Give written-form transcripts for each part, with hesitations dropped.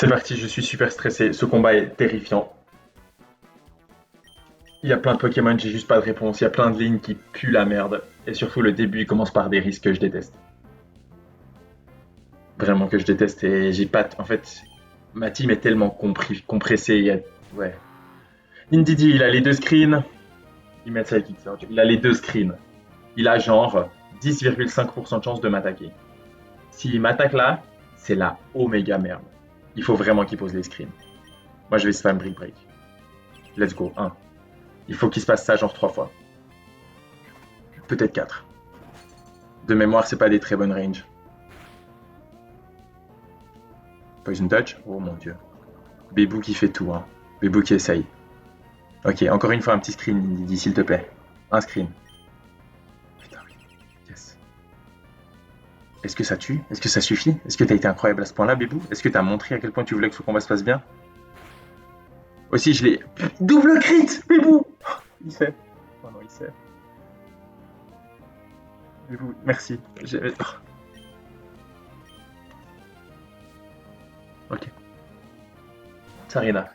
C'est parti, je suis super stressé. Ce combat est terrifiant. Il y a plein de Pokémon, j'ai juste pas de réponse. Il y a plein de lignes qui puent la merde. Et surtout, le début, il commence par des risques que je déteste. Vraiment que je déteste. Et j'ai pas. En fait, ma team est tellement compressée. Ouais. Indeedee, il a les deux screens. Il met ça avec Xrd. Il a les deux screens. Il a genre 10,5% de chance de m'attaquer. S'il m'attaque là, c'est la oméga merde. Il faut vraiment qu'il pose les screens. Moi, je vais spam Brick Break. Let's go. 1. Il faut qu'il se passe ça genre 3 fois. Peut-être 4. De mémoire, c'est pas des très bonnes ranges. Poison Touch. Oh mon dieu. Bébou qui fait tout, hein. Bébou qui essaye. Ok, encore une fois, un petit screen, Didi, s'il te plaît. Un screen. Putain, oui. Yes. Est-ce que ça tue? Est-ce que ça suffit? Est-ce que t'as été incroyable à ce point-là, Bébou? Est-ce que t'as montré à quel point tu voulais que ce combat se passe bien? Aussi, je l'ai... Double crit, Bébou! Il sait. Oh non, il sait. Bébou, merci. Ok. Tsarina.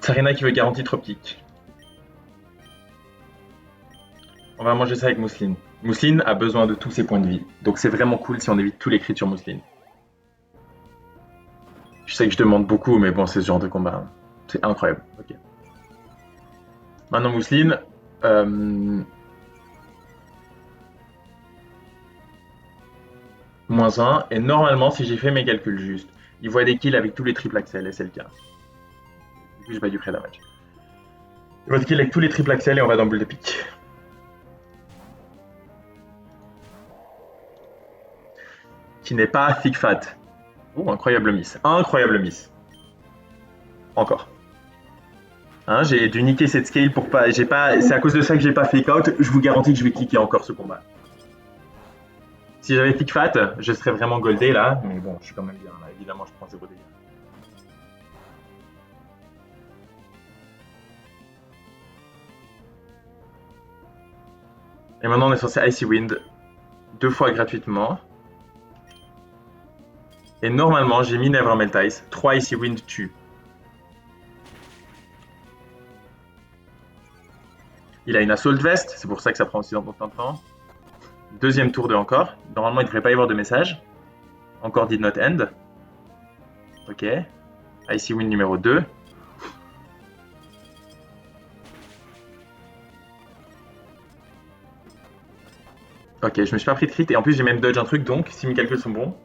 Tsarina qui veut garantie tropique. On va manger ça avec Mousseline. Mousseline a besoin de tous ses points de vie. Donc c'est vraiment cool si on évite tous les crits sur Mousseline. Je sais que je demande beaucoup, mais bon, c'est ce genre de combat. C'est incroyable. Ok. Maintenant Mousseline. Moins 1. Et normalement, si j'ai fait mes calculs justes, il voit des kills avec tous les triple axels, et c'est le cas. Du coup, j'ai pas du pré damage. Il voit des kills avec tous les triple axels et on va dans bulle de pique. Qui n'est pas thick fat. Oh, incroyable miss. Incroyable miss. Encore. Hein, j'ai dû niquer cette scale pour pas. J'ai pas. C'est à cause de ça que j'ai pas fake out. Je vous garantis que je vais cliquer encore ce combat. Si j'avais thick fat, je serais vraiment goldé là. Mais bon, je suis quand même bien là. Évidemment, je prends 0 dégâts. Et maintenant, on est censé Icy Wind 2 fois gratuitement. Et normalement, j'ai mis Nevermelt Ice. 3 Icy Wind tue. Il a une Assault Vest, c'est pour ça que ça prend aussi dans ton temps. Deuxième tour de encore. Normalement, il ne devrait pas y avoir de message. Encore did not end. Ok. Icy Wind numéro 2. Ok, je me suis pas pris de crit et en plus j'ai même dodge un truc, donc si mes calculs sont bons,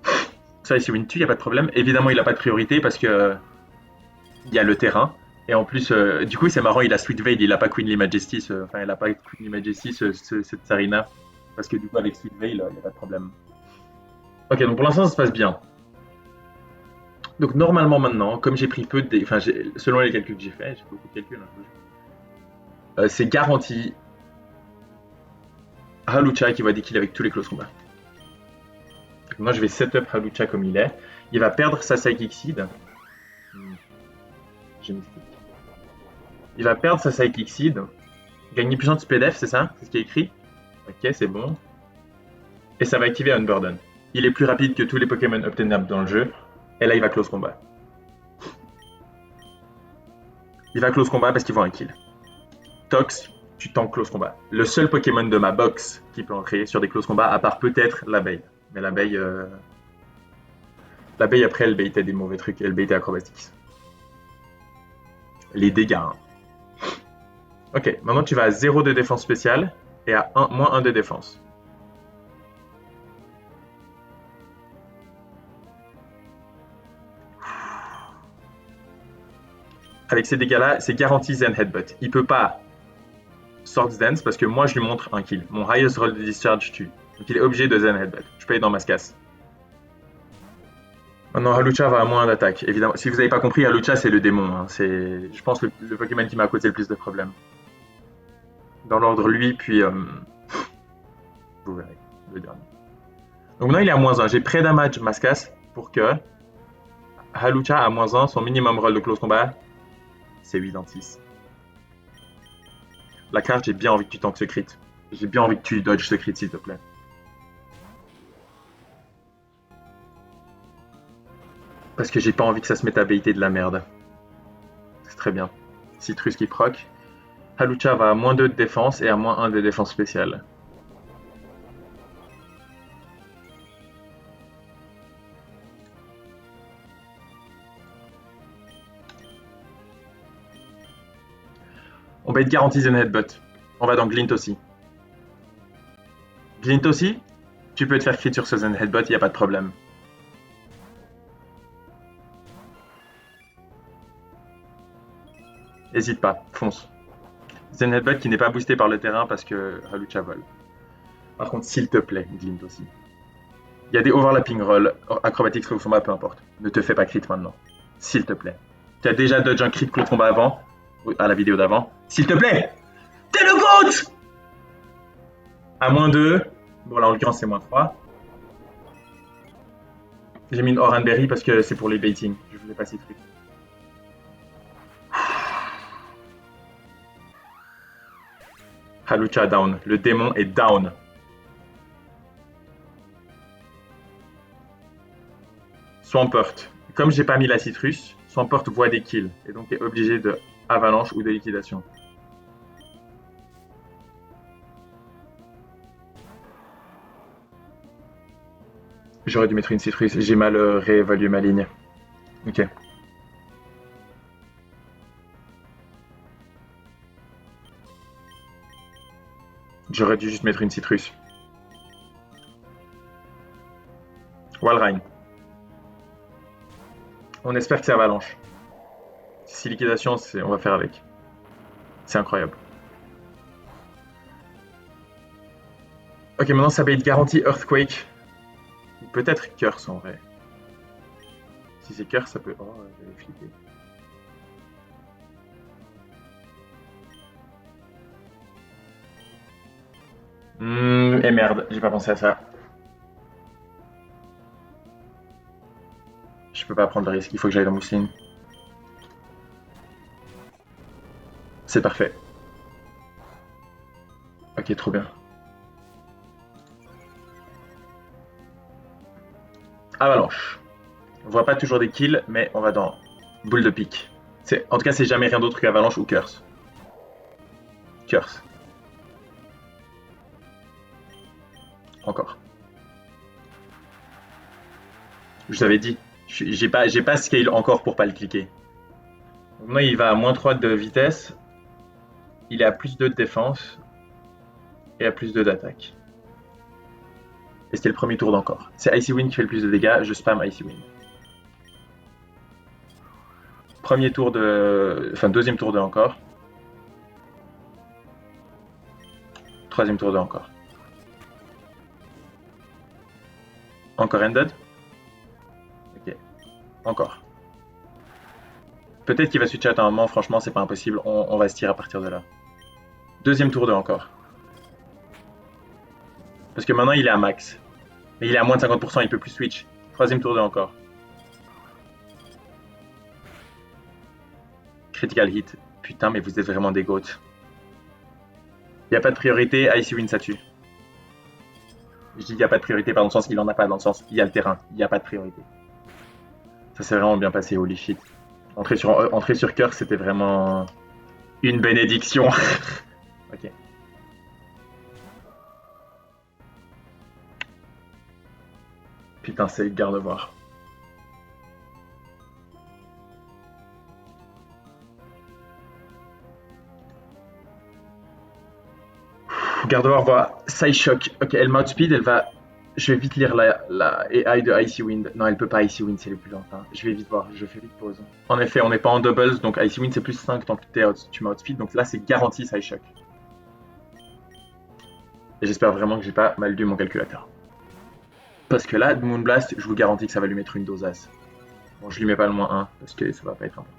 ça Icy Wind tue, y a pas de problème. Évidemment, il a pas de priorité parce que il y a le terrain. Et en plus, du coup, c'est marrant, il a Sweet Veil, il a pas Queenly Majesty, enfin, il a pas Queenly Majesty, cette Tsarina. Parce que du coup, avec Sweet Veil, il n'y a pas de problème. Ok, donc pour l'instant, ça se passe bien. Donc normalement maintenant, comme j'ai pris peu de... Enfin, selon les calculs que j'ai fait, j'ai beaucoup de calculs, hein, c'est garanti Halucha qui va des kills avec tous les close combats. Donc moi je vais setup Halucha comme il est. Il va perdre sa Psychic Seed. J'ai mis Il va perdre sa Psychic Seed. Gagner puissance SPDF, c'est ça? C'est ce qui est écrit? Ok, c'est bon. Et ça va activer Unburden. Il est plus rapide que tous les Pokémon obtenables dans le jeu. Et là, il va close combat. Il va close combat parce qu'il voit un kill. Tox, tu tanks close combat. Le seul Pokémon de ma box qui peut entrer sur des close combats, à part peut-être l'abeille. Mais l'abeille, l'abeille après, elle baitait des mauvais trucs. Elle baitait acrobatics. Les dégâts. Hein. Ok, maintenant tu vas à 0 de défense spéciale et à moins 1 de défense. Avec ces dégâts-là, c'est garanti Zen Headbutt. Il peut pas Swords Dance parce que moi je lui montre un kill. Mon highest roll de discharge tue. Donc il est obligé de Zen Headbutt. Je peux aller dans ma casse. Maintenant, Halucha va à moins d'attaque. Évidemment, si vous n'avez pas compris, Halucha c'est le démon. Hein. C'est, je pense, le Pokémon qui m'a causé le plus de problèmes. Dans l'ordre, lui, puis. Vous verrez, le dernier. Donc maintenant il est à moins 1. J'ai pré-damage Mascas pour que Halucha à moins 1, son minimum roll de close combat, c'est 8 dans 6. La carte, j'ai bien envie que tu tankes ce crit. J'ai bien envie que tu dodges ce crit, s'il te plaît. Parce que j'ai pas envie que ça se mette à baiter de la merde. C'est très bien. Citrus qui proc. Halucha va à -2 de défense et à -1 de défense spéciale. On bait garantie Zen Headbutt. On va dans Glint aussi. Glint aussi, tu peux te faire crit sur ce Zen Headbutt, y a pas de problème. Hésite pas, fonce. Zen Headbutt qui n'est pas boosté par le terrain parce que Halucha vole. Par contre, s'il te plaît, Glint aussi. Il y a des overlapping rolls, acrobatics, close combat, peu importe. Ne te fais pas crit maintenant. S'il te plaît. Tu as déjà dodge un crit close combat avant, à la vidéo d'avant. S'il te plaît. T'es le GOAT. À -2. Bon, là, en l'occurrence, c'est -3. J'ai mis une Oranberry parce que c'est pour les baiting. Je voulais pas ces trucs. Halucha down. Le démon est down. Swampert. Comme j'ai pas mis la citrus, Swampert voit des kills et donc est obligé de avalanche ou de liquidation. J'aurais dû mettre une citrus, j'ai mal réévalué ma ligne. Ok. J'aurais dû juste mettre une citrus. Walrein. On espère que c'est avalanche. Si liquidation, on va faire avec. C'est incroyable. Ok, maintenant ça va être garantie Earthquake. Peut-être Curse en vrai. Si c'est Curse, ça peut. Oh, j'avais flippé. Et merde, j'ai pas pensé à ça. Je peux pas prendre le risque, il faut que j'aille dans Mousseline. C'est parfait. Ok, trop bien. Avalanche. On voit pas toujours des kills, mais on va dans boule de pique. En tout cas, c'est jamais rien d'autre qu'avalanche ou curse. Curse. Encore. Je vous avais dit. J'ai pas scale encore pour pas le cliquer. Donc maintenant, il va à -3 de vitesse. Il est à +2 de défense. Et à +2 d'attaque. Et c'était le premier tour d'encore. C'est Icy Wind qui fait le plus de dégâts. Je spam Icy Wind. Premier tour de. Enfin, deuxième tour de encore. Troisième tour de encore. Encore ended. Ok. Encore. Peut-être qu'il va switcher à un moment, franchement, c'est pas impossible. On va se tirer à partir de là. Deuxième tour de encore. Parce que maintenant, il est à max. Mais il est à moins de 50%, il peut plus switch. Troisième tour de encore. Critical hit. Putain, mais vous êtes vraiment des goats. Il n'y a pas de priorité, Icy Wind ça tue. Je dis il n'y a pas de priorité, pas dans le sens il en a pas, dans le sens il y a le terrain, il n'y a pas de priorité. Ça s'est vraiment bien passé, holy shit. Entrer sur cœur, c'était vraiment une bénédiction. Ok. Putain, c'est garde-voir. Garde-voir voit Side Shock. Ok, elle m'a outspeed, elle va. Je vais vite lire la AI de Icy Wind. Non, elle peut pas Icy Wind, c'est le plus longtemps. Je vais vite voir, je fais vite pause. En effet, on n'est pas en doubles, donc Icy Wind c'est +5 tant que tu m'as outspeed, donc là c'est garanti Side Shock. Et j'espère vraiment que j'ai pas mal lu mon calculateur. Parce que là, Moonblast, je vous garantis que ça va lui mettre une dosace. Bon, je lui mets pas le -1 parce que ça va pas être important.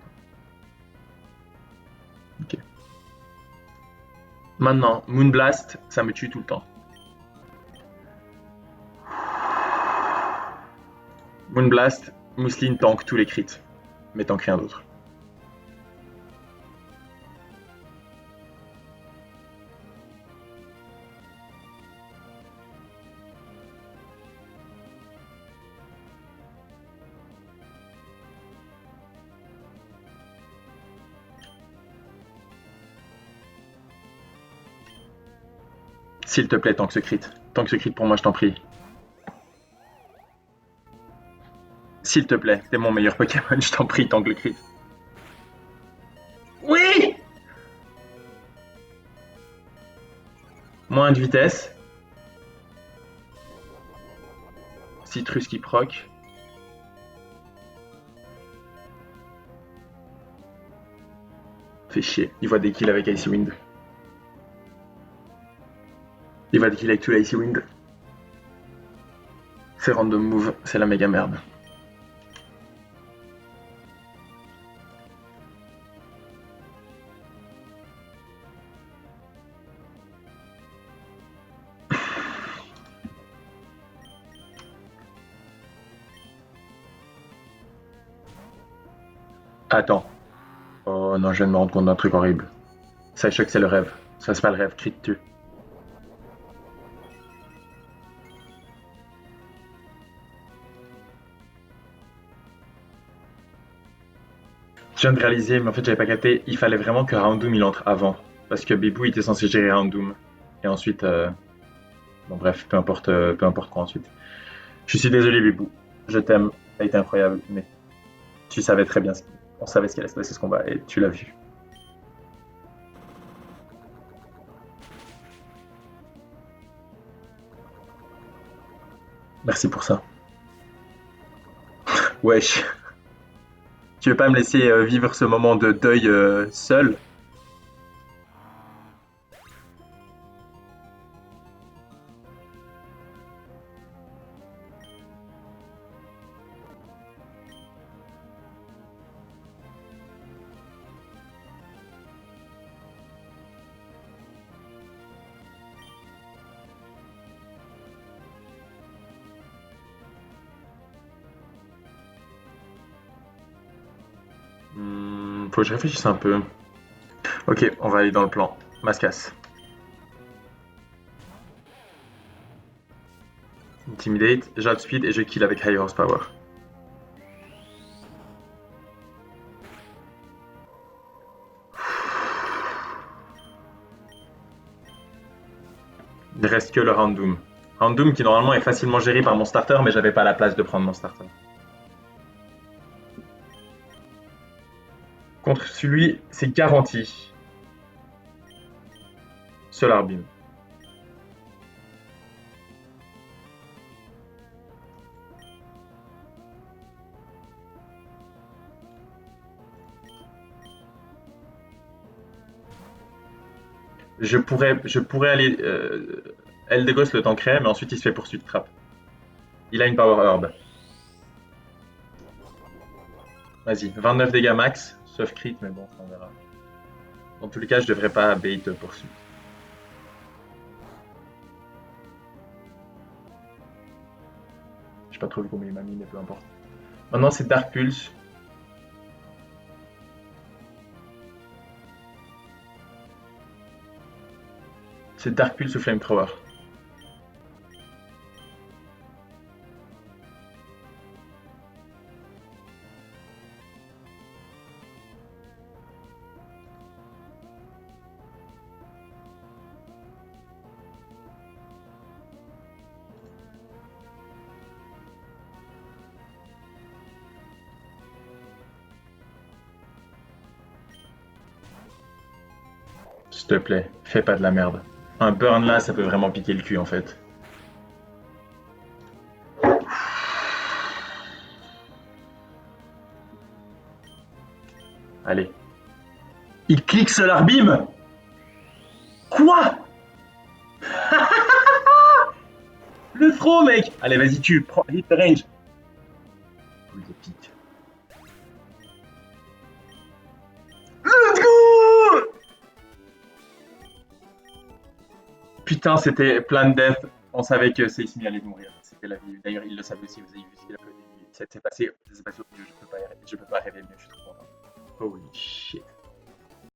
Ok. Maintenant, Moonblast, ça me tue tout le temps. Moonblast, Mousseline tank tous les crits, mais tank rien d'autre. S'il te plaît, tank ce crit. Tank ce crit pour moi, je t'en prie. S'il te plaît, t'es mon meilleur Pokémon, je t'en prie, tank le crit. Oui! Moins de vitesse. Citrus qui proc. Fait chier. Il voit des kills avec Icy Wind. Il voit des kills avec tout Icy Wind. C'est random move, c'est la méga merde. Attends. Oh non, je viens de me rendre compte d'un truc horrible. Sache que c'est le rêve. Ça, c'est pas le rêve, crie dessus. Je viens de réaliser, mais en fait, j'avais pas capté. Il fallait vraiment que Houndoom il entre avant. Parce que Bibou était censé gérer Houndoom. Et ensuite. Bon, bref, peu importe quoi ensuite. Je suis désolé, Bibou. Je t'aime. Ça a été incroyable. Mais tu savais très bien. On savait ce qu'allait se passer ce combat. Et tu l'as vu. Merci pour ça. Wesh. Tu veux pas me laisser vivre ce moment de deuil seul? Faut que je réfléchisse un peu. Ok, on va aller dans le plan. Mascas. Intimidate, j'add speed et je kill avec high horsepower. Il reste que le Houndoom. Houndoom qui normalement est facilement géré par mon starter, mais j'avais pas la place de prendre mon starter. Contre celui, c'est garanti. Solar Beam. Je pourrais aller. Eldegos le tankerait, mais ensuite il se fait poursuite trap. Il a une Power Herb. Vas-y, 29 dégâts max, sauf crit, mais bon, on verra. Dans tous les cas, je devrais pas bait poursuite. J'ai pas trop vu combien il m'a mis, mais peu importe. Maintenant, c'est Dark Pulse. C'est Dark Pulse ou Flamethrower. S'il te plaît, fais pas de la merde. Un burn là, ça peut vraiment piquer le cul en fait. Allez. Il clique Solar Beam. Quoi? Le throw, mec. Allez, vas-y, tue. Prends, hit the range. Boule de pique. Let's go. Putain, c'était Plan Death. On savait que Seismi allait mourir. C'était la vie. D'ailleurs, il le savait aussi. Vous avez vu ce qu'il a fait. C'est passé au milieu. Je peux pas rêver mieux. Je suis trop content. Holy shit.